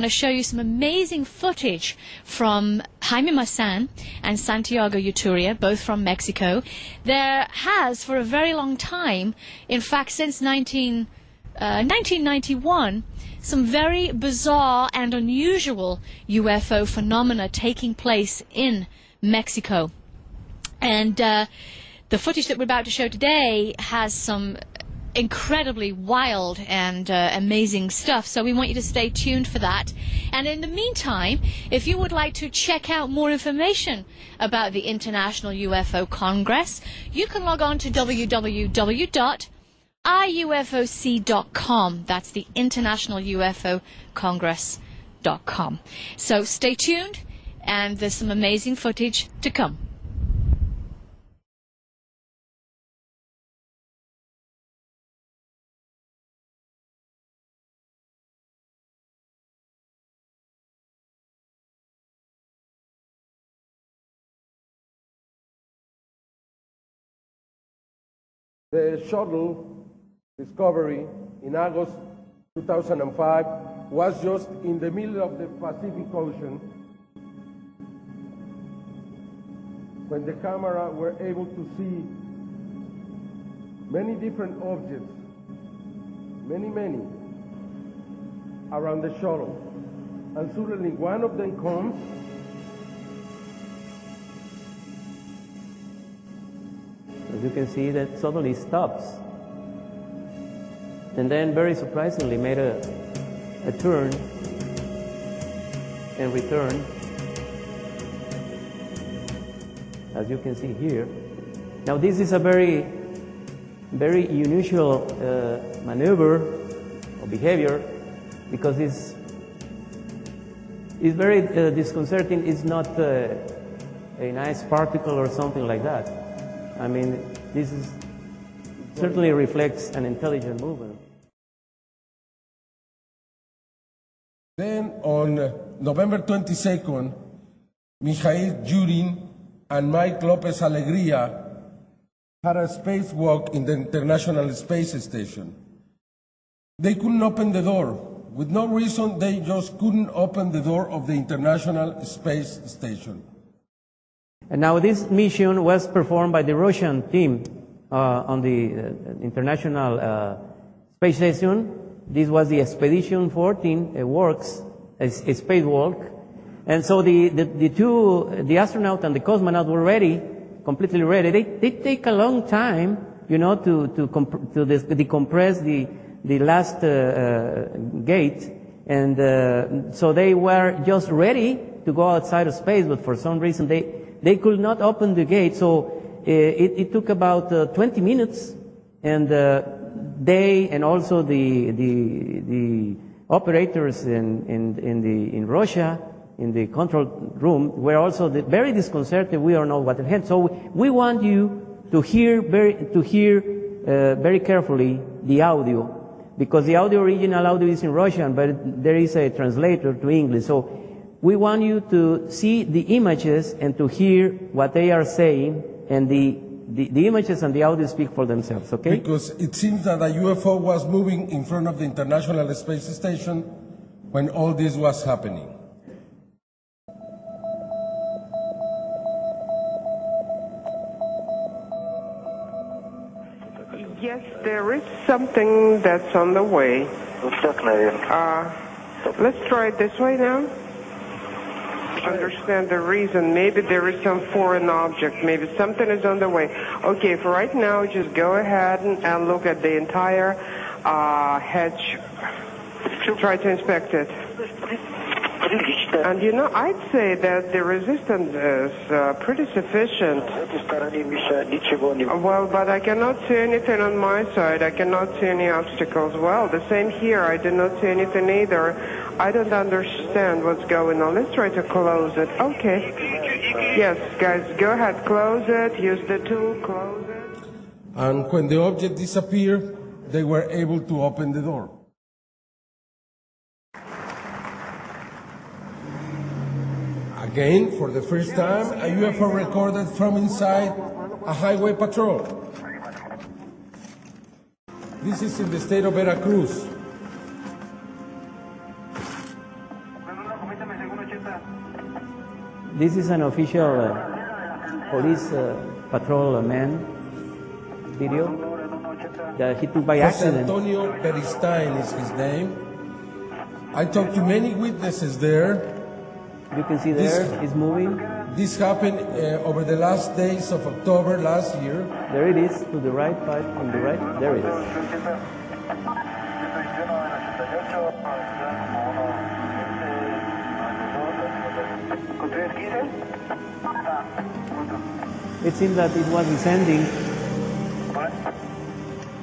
I'm going to show you some amazing footage from Jaime Maussan and Santiago Yturria, both from Mexico. There has, for a very long time, in fact since 1991, some very bizarre and unusual UFO phenomena taking place in Mexico. And the footage that we're about to show today has some incredibly wild and amazing stuff, so we want you to stay tuned for that. And in the meantime, if you would like to check out more information about the International UFO Congress, you can log on to www.iufoc.com. That's the International UFO Congress.com. So stay tuned, and there's some amazing footage to come. The shuttle Discovery in August 2005 was just in the middle of the Pacific Ocean when the camera were able to see many different objects, many, around the shuttle. And suddenly one of them comes, as you can see, that suddenly stops, and then very surprisingly made a turn and return, as you can see here. Now this is a very unusual maneuver or behavior, because it's very disconcerting. It's not a nice particle or something like that. I mean, this certainly reflects an intelligent movement. Then on November 22nd, Mikhail Yurin and Mike Lopez Alegria had a spacewalk in the International Space Station. They couldn't open the door. With no reason, they just couldn't open the door of the International Space Station. And now this mission was performed by the Russian team on the International Space Station. This was the Expedition 14 works, a spacewalk. And so the astronaut and the cosmonaut were ready, completely ready. They take a long time, you know, to decompress the last gate. And so they were just ready to go outside of space, but for some reason they could not open the gate, so it took about 20 minutes, and they and also the operators in Russia in the control room were also very disconcerted. We don't know what ahead. So we want you to hear very carefully the audio, because the original audio is in Russian, but there is a translator to English. So we want you to see the images and to hear what they are saying, and the images and the audio speak for themselves, okay? Because it seems that a UFO was moving in front of the International Space Station when all this was happening. Yes, there is something that's on the way. Let's try it this way now. Understand the reason. Maybe there is some foreign object. Maybe something is on the way. Okay, for right now, just go ahead and look at the entire hedge. Try to inspect it. And you know, I'd say that the resistance is pretty sufficient. Well, but I cannot see anything on my side. I cannot see any obstacles. Well, the same here. I do not see anything either. I don't understand what's going on. Let's try to close it. Okay. Yes, guys, go ahead. Close it. Use the tool. Close it. And when the object disappeared, they were able to open the door. Again, for the first time, a UFO recorded from inside a highway patrol. This is in the state of Veracruz. This is an official police patrol man video that he took by Jose accident. Antonio Beristain is his name. I talked to many witnesses there. You can see there, it's moving. This happened over the last days of October last year. There it is, to the right, on the right, there it is. It seemed that it was descending.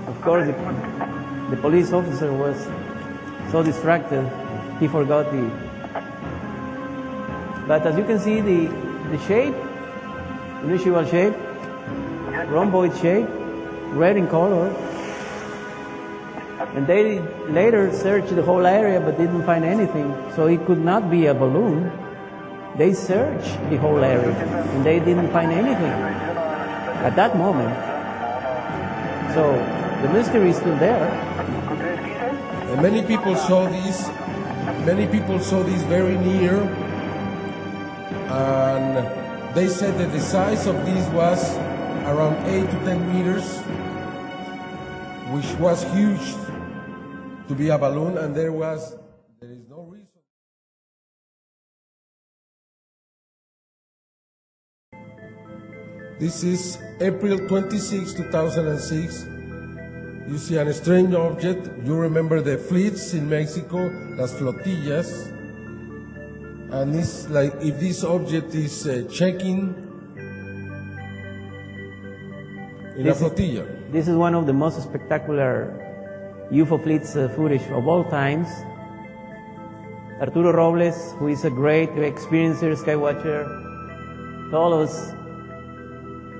Of course, the police officer was so distracted, he forgot the... But as you can see, the shape, unusual shape, rhomboid shape, red in color. And they later searched the whole area but didn't find anything, so it could not be a balloon. They searched the whole area and they didn't find anything at that moment. So the mystery is still there. And many people saw this. Many people saw this very near, and they said that the size of this was around 8 to 10 meters, which was huge to be a balloon, and there is no reason. This is April 26, 2006. You see a strange object. You remember the fleets in Mexico, las flotillas. And it's like if this object is checking in a flotilla. This is one of the most spectacular UFO fleets footage of all times. Arturo Robles, who is a great experiencer, skywatcher, told us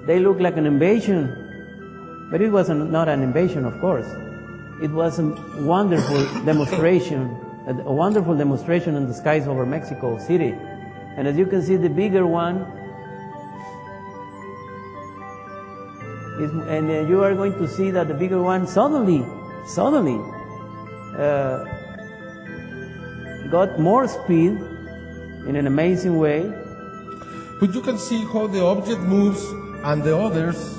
they look like an invasion. But it was not an invasion, of course. It was a wonderful demonstration, a wonderful demonstration in the skies over Mexico City. And as you can see, the bigger one is, and you are going to see that the bigger one suddenly got more speed in an amazing way. But you can see how the object moves and the others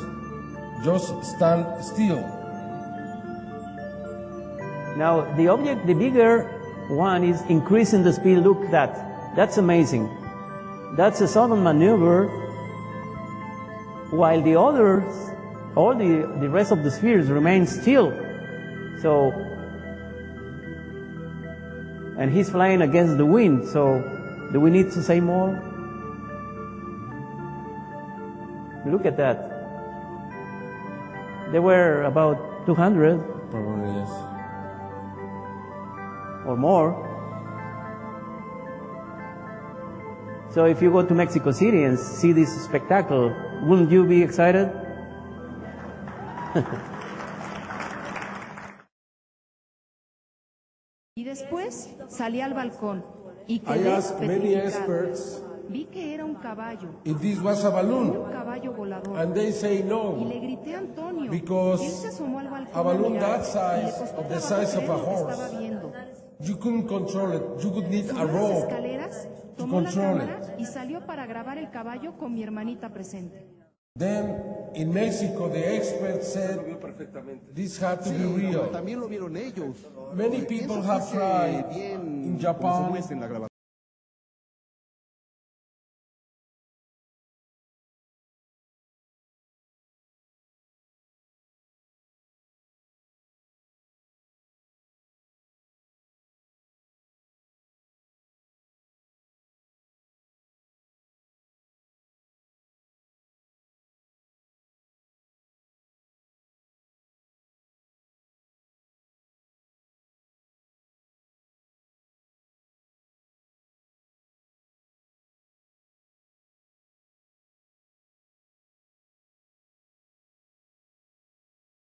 just stand still. Now, the bigger one is increasing the speed. Look, that's amazing. That's a sudden maneuver, while the others, all the rest of the spheres remain still. So, and he's flying against the wind, so do we need to say more? Look at that. There were about 200 Probably, yes. or more. So if you go to Mexico City and see this spectacle, wouldn't you be excited? Y después salí al balcón y I quedé asked many petrificado. experts Vi que era un caballo, if this was a balloon, un caballo volador. and they say Y no, le grité a Antonio. because Y él se asomó al balcón a balloon mirar, that size, y le costó of the trabajo size of creer a lo que horse, estaba viendo. you couldn't control it. You would need a Subió las rope. escaleras, tomó la control cámara y salió para grabar el caballo con mi hermanita presente. Then in Mexico, the experts said this had to be real. También lo vieron ellos. Many people have tried in Japan,